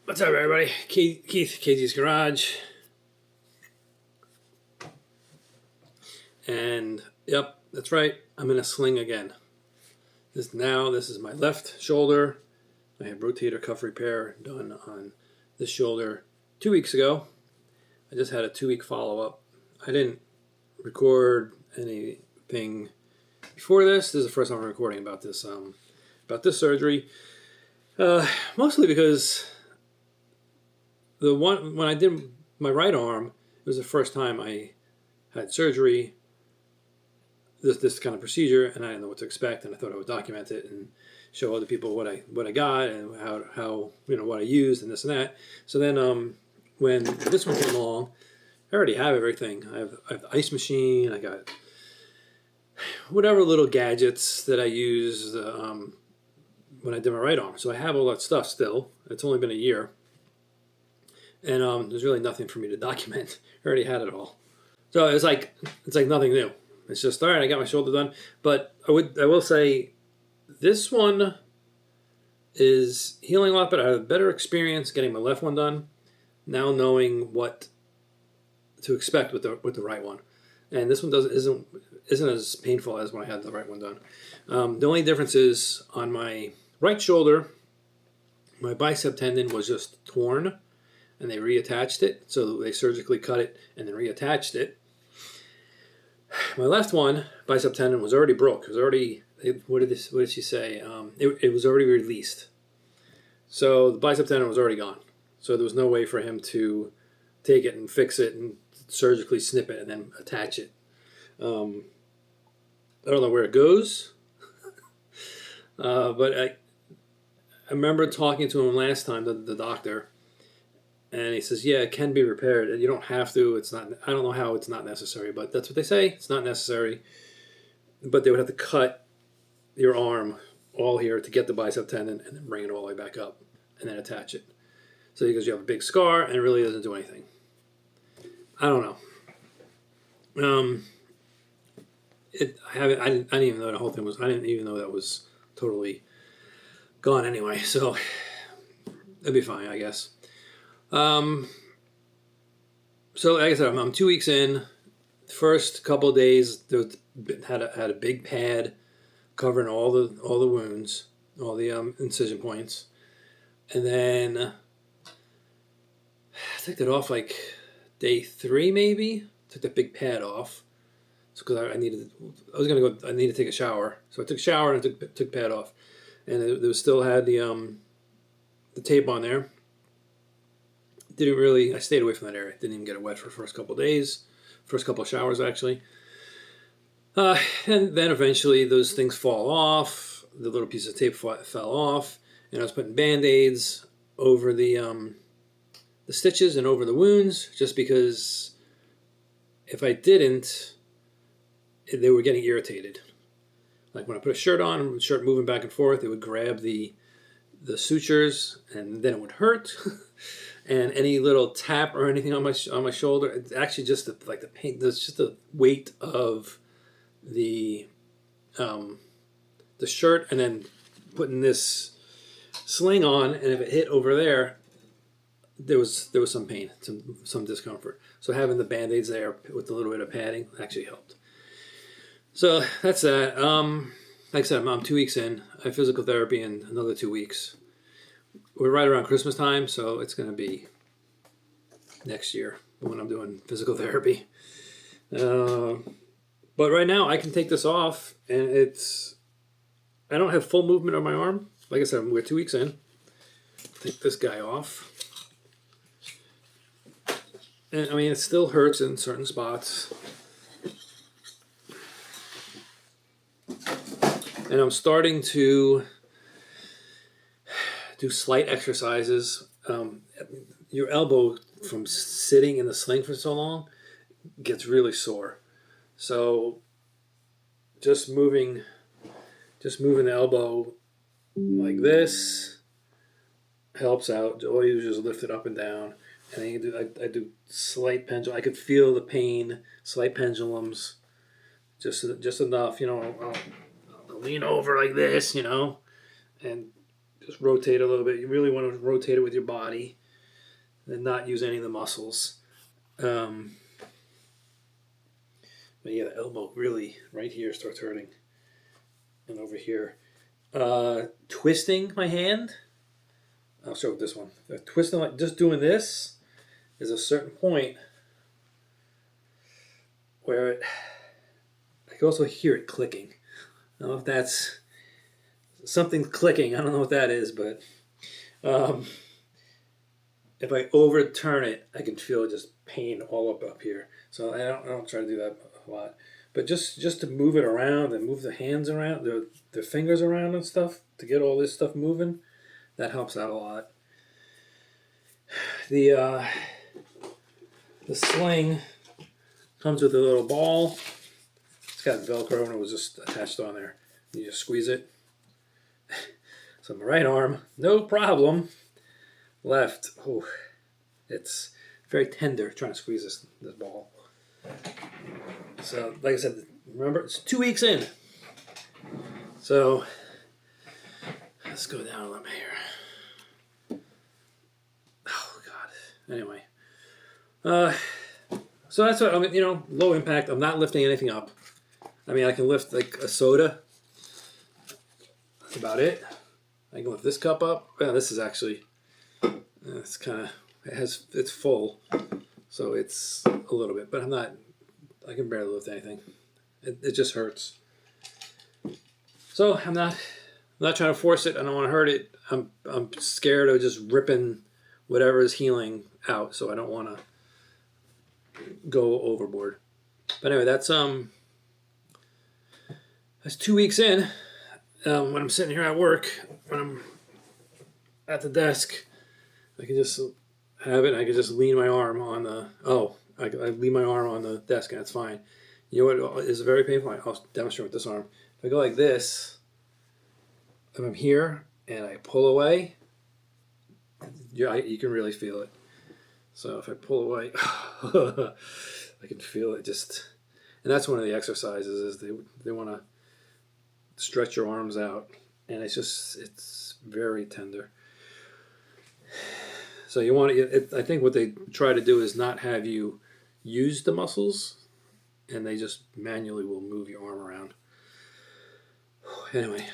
What's up, everybody? Keith, KZ's Garage. And, yep, that's right. I'm in a sling again. This is my left shoulder. I had rotator cuff repair done on this shoulder 2 weeks ago. I just had a 2-week follow-up. I didn't record anything before this. This is the first time I'm recording about this surgery. Mostly because when I did my right arm, it was the first time I had surgery, this kind of procedure, and I didn't know what to expect, and I thought I would document it and show other people what I got and how what I used and this and that. So then when this one came along, I already have everything. I have the ice machine. I got whatever little gadgets that I used when I did my right arm. So I have all that stuff still. It's only been a year. And there's really nothing for me to document. I already had it all. So it's like nothing new. It's just, all right, I got my shoulder done. But I will say this one is healing a lot better. I have a better experience getting my left one done, now knowing what to expect with the right one. And this one isn't as painful as when I had the right one done. The only difference is on my right shoulder, my bicep tendon was just torn, and they reattached it. So they surgically cut it and then reattached it. My left one, bicep tendon, was already broke. It was already, what did she say? It was already released. So the bicep tendon was already gone. So there was no way for him to take it and fix it and surgically snip it and then attach it. I don't know where it goes. But I remember talking to him last time, the doctor, and he says, yeah, it can be repaired, and you don't have to. It's not. I don't know how it's not necessary, but that's what they say. It's not necessary. But they would have to cut your arm all here to get the bicep tendon and then bring it all the way back up and then attach it. So because you have a big scar and it really doesn't do anything. I don't know. I didn't even know the whole thing was. I didn't even know that was totally gone anyway. So it'll be fine, I guess. So like I said, I'm 2 weeks in. The first couple of days, had a big pad covering all the wounds, all the incision points, and then I took it off like day 3 maybe. Took that big pad off, so because I needed to take a shower, so I took a shower and I took pad off, and it still had the tape on there. I stayed away from that area. Didn't even get it wet for the first couple of days. First couple of showers, actually. And then eventually those things fall off. The little piece of tape fell off. And I was putting Band-Aids over the stitches and over the wounds, just because if I didn't, they were getting irritated. Like when I put a shirt on, shirt moving back and forth, it would grab the sutures, and then it would hurt. And any little tap or anything on my shoulder, it's actually just the pain. There's just the weight of the shirt, and then putting this sling on, and if it hit over there, there was some pain, some discomfort. So having the Band-Aids there with a little bit of padding actually helped. So that's that. Like I said, I'm 2 weeks in. I have physical therapy in another 2 weeks. We're right around Christmas time, so it's going to be next year when I'm doing physical therapy. But right now, I can take this off, and I don't have full movement on my arm. Like I said, we're 2 weeks in. Take this guy off. And I mean, it still hurts in certain spots. And I'm starting to do slight exercises. Your elbow from sitting in the sling for so long gets really sore. So just moving the elbow like this helps out. All you do is lift it up and down, and then I do slight pendulum. I could feel the pain, slight pendulums, just enough. I'll lean over like this, and Just rotate a little bit. You really want to rotate it with your body and not use any of the muscles. But yeah, the elbow really right here starts hurting. And over here. Twisting my hand. I'll show it this one. Twisting, like just doing this, is a certain point where I can also hear it clicking. I don't know if that's something clicking. I don't know what that is, but if I overturn it, I can feel just pain all up here. So I don't try to do that a lot. But just to move it around and move the hands around, the fingers around and stuff, to get all this stuff moving, that helps out a lot. The sling comes with a little ball. It's got Velcro and it was just attached on there. You just squeeze it. So my right arm, no problem. Left, oh, it's very tender trying to squeeze this ball. So, like I said, remember, it's 2 weeks in. So, let's go down a little bit here. Oh, God. Anyway. So that's what, I mean, low impact. I'm not lifting anything up. I mean, I can lift like a soda. That's about it. I can lift this cup up. Well, this is actually, it's kind of, it's full. So it's a little bit, but I can barely lift anything. It just hurts. So I'm not trying to force it. I don't want to hurt it. I'm scared of just ripping whatever is healing out. So I don't want to go overboard. But anyway, that's 2 weeks in. When I'm sitting here at work, when I'm at the desk, I can just have it. I can just lean my arm on the. I lean my arm on the desk and it's fine. You know what is very painful? I'll demonstrate with this arm. If I go like this, if I'm here and I pull away, you can really feel it. So if I pull away, I can feel it just. And that's one of the exercises is they want to stretch your arms out, and it's very tender. So you want to. I think what they try to do is not have you use the muscles, and they just manually will move your arm around. Anyway,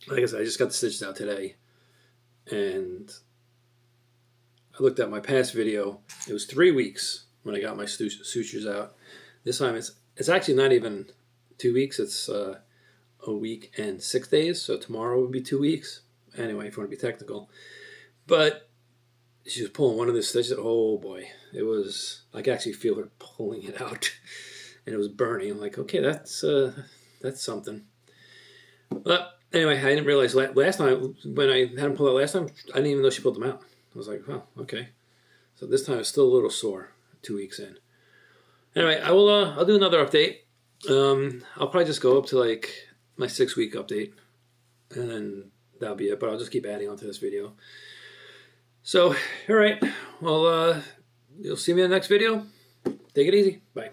like I said, I just got the stitches out today, and I looked at my past video. It was 3 weeks when I got my sutures out. This time it's actually not even 2 weeks. It's a week and 6 days. So tomorrow would be 2 weeks. Anyway, if you want to be technical. But she was pulling one of the stitches. Oh boy, it was. I could actually feel her pulling it out, and it was burning. I'm like, okay, that's something. But anyway, I didn't realize last time when I had them pull out last time, I didn't even know she pulled them out. I was like, oh, okay. So this time it's still a little sore. 2 weeks in. Anyway, I'll do another update. I'll probably just go up to like my 6 week update, and then that'll be it. But I'll just keep adding on to this video. So, all right. Well, you'll see me in the next video. Take it easy. Bye.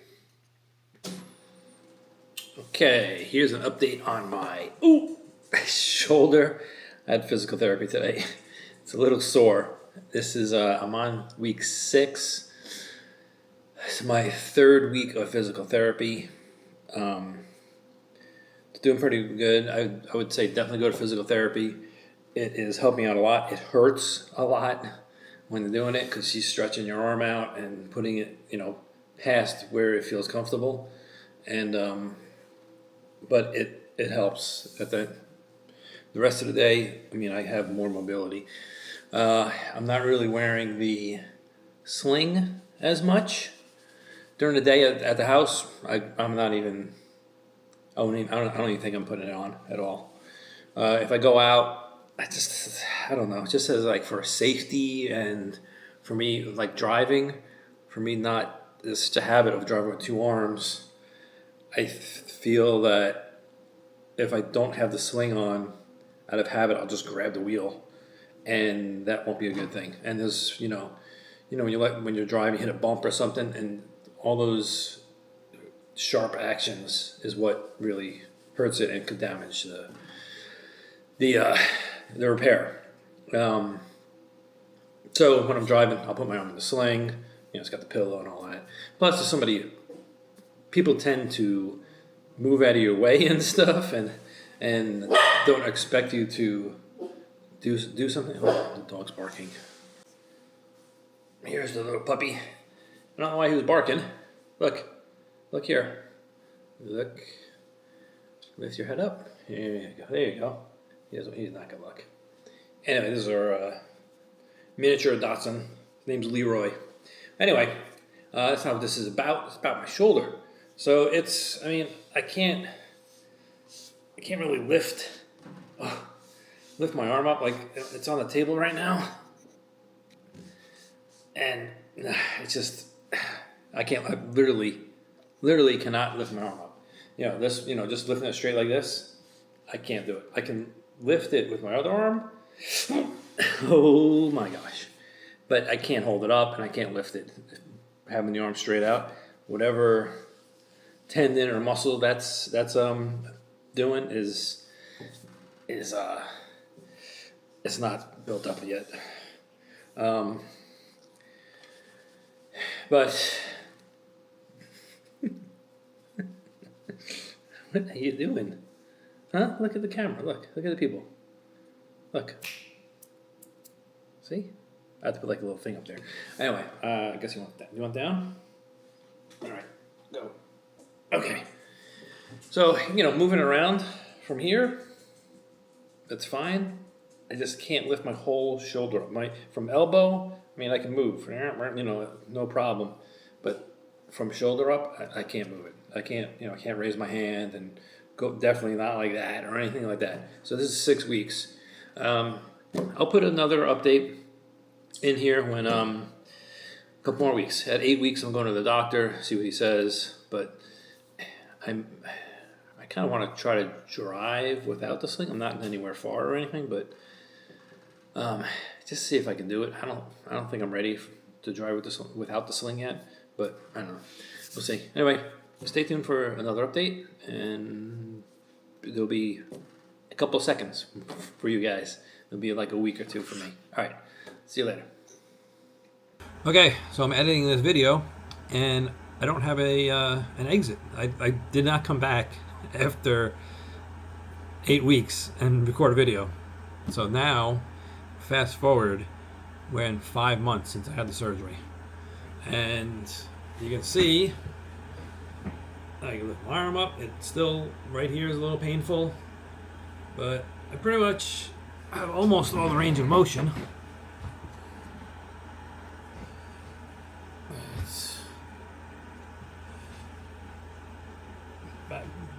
Okay, here's an update on my shoulder. I had physical therapy today. It's a little sore. This is I'm on week 6. It's my 3rd week of physical therapy. It's doing pretty good. I would say definitely go to physical therapy. It is helping out a lot. It hurts a lot when they're doing it because she's stretching your arm out and putting it, past where it feels comfortable. And but it helps. At the rest of the day, I have more mobility. I'm not really wearing the sling as much during the day at the house. I'm not even. I don't even think I'm putting it on at all. If I go out, I don't know. It just says like for safety and for me like driving. For me, not it's such a habit of driving with 2 arms. I feel that if I don't have the sling on, out of habit, I'll just grab the wheel, and that won't be a good thing. And there's when you're driving, you hit a bump or something, and all those sharp actions is what really hurts it and could damage the repair. So when I'm driving, I'll put my arm in the sling. It's got the pillow and all that. Plus, people tend to move out of your way and stuff, and don't expect you to do something. Oh, the dog's barking. Here's the little puppy. I don't know why he was barking. Look here. Look. Lift your head up. There you go. There you go. He's not gonna look. Anyway, this is our miniature Dachshund. His name's Leroy. Anyway, that's not what this is about. It's about my shoulder. So I can't really lift my arm up like it's on the table right now. And it's just, I literally cannot lift my arm up. Just lifting it straight like this, I can't do it. I can lift it with my other arm. Oh my gosh. But I can't hold it up and I can't lift it. Having the arm straight out, whatever tendon or muscle that's doing is it's not built up yet. But what are you doing? Huh? Look at the camera. Look at the people. Look. See? I have to put like a little thing up there. Anyway, I guess you want that. You want down? All right, go. Okay. So, moving around from here, that's fine. I just can't lift my whole shoulder up. From elbow, I can move, no problem. But from shoulder up, I can't move it. I can't raise my hand and go, definitely not like that or anything like that. So this is 6 weeks. I'll put another update in here when a couple more weeks. At 8 weeks, I'm going to the doctor, see what he says. But I kind of want to try to drive without the sling. I'm not anywhere far or anything, but just see if I can do it. I don't think I'm ready to drive without the sling yet, but I don't know. We'll see. Anyway, stay tuned for another update, and there'll be a couple of seconds for you guys. It'll be like a week or two for me. All right. See you later. Okay, so I'm editing this video, and I don't have an exit. I did not come back after 8 weeks and record a video. So now, fast forward, we're in 5 months since I had the surgery. And you can see, I can lift my arm up. It's still, right here is a little painful. But I pretty much have almost all the range of motion.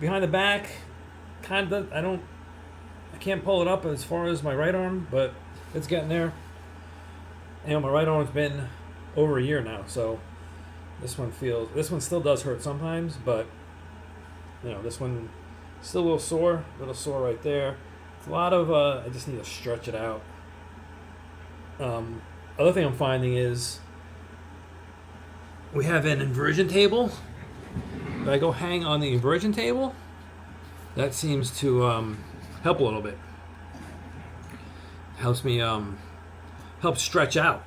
Behind the back, kind of, I can't pull it up as far as my right arm, but it's getting there. My right arm's been over a year now, so this one still does hurt sometimes, but this one still a little sore right there. It's a lot of, I just need to stretch it out. Other thing I'm finding is we have an inversion table. If I go hang on the inversion table, that seems to help a little bit. Helps me help stretch out.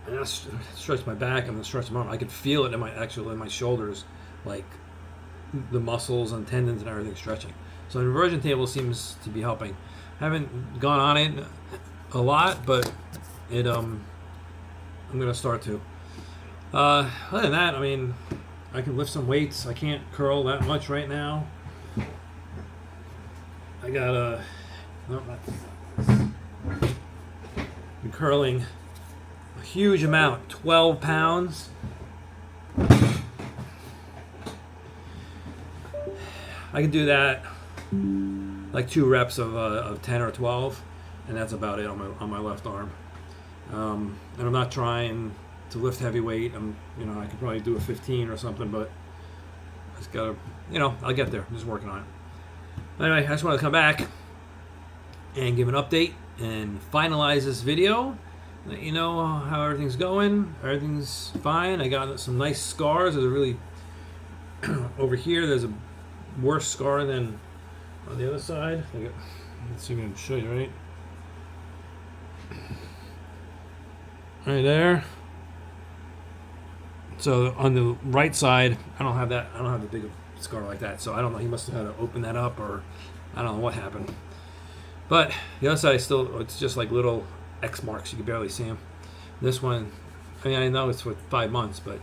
And I stretch my back, I'm gonna stretch my arm. I could feel it in my shoulders, like the muscles and tendons and everything stretching. So an inversion table seems to be helping. Haven't gone on it a lot, but I'm gonna start to. Other than that, I can lift some weights. I can't curl that much right now. I got I'm curling a huge amount, 12 pounds. I can do that like 2 reps of 10 or 12, and that's about it on my left arm. And I'm not trying to lift heavy weight. I could probably do a 15 or something, but I just gotta, I'll get there. I'm just working on it. Anyway, I just want to come back and give an update and finalize this video. Let you know how everything's going. Everything's fine. I got some nice scars. There's a really over here. There's a worse scar than on the other side. Let's see if I can show you right. Right there. So on the right side, I don't have that. I don't have the big scar like that. So I don't know. He must have had to open that up, or I don't know what happened. But the other side is still. It's just like little X marks. You can barely see them. This one, I mean, I know it's for 5 months, but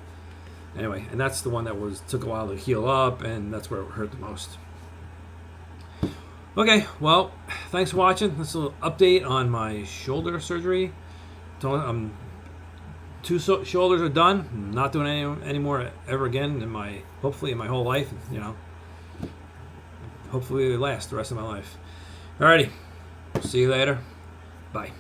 anyway, and that's the one that took a while to heal up, and that's where it hurt the most. Okay, well, thanks for watching. This is a little update on my shoulder surgery. Two shoulders are done. I'm not doing any more ever again hopefully in my whole life. Hopefully they last the rest of my life. Alrighty, see you later. Bye.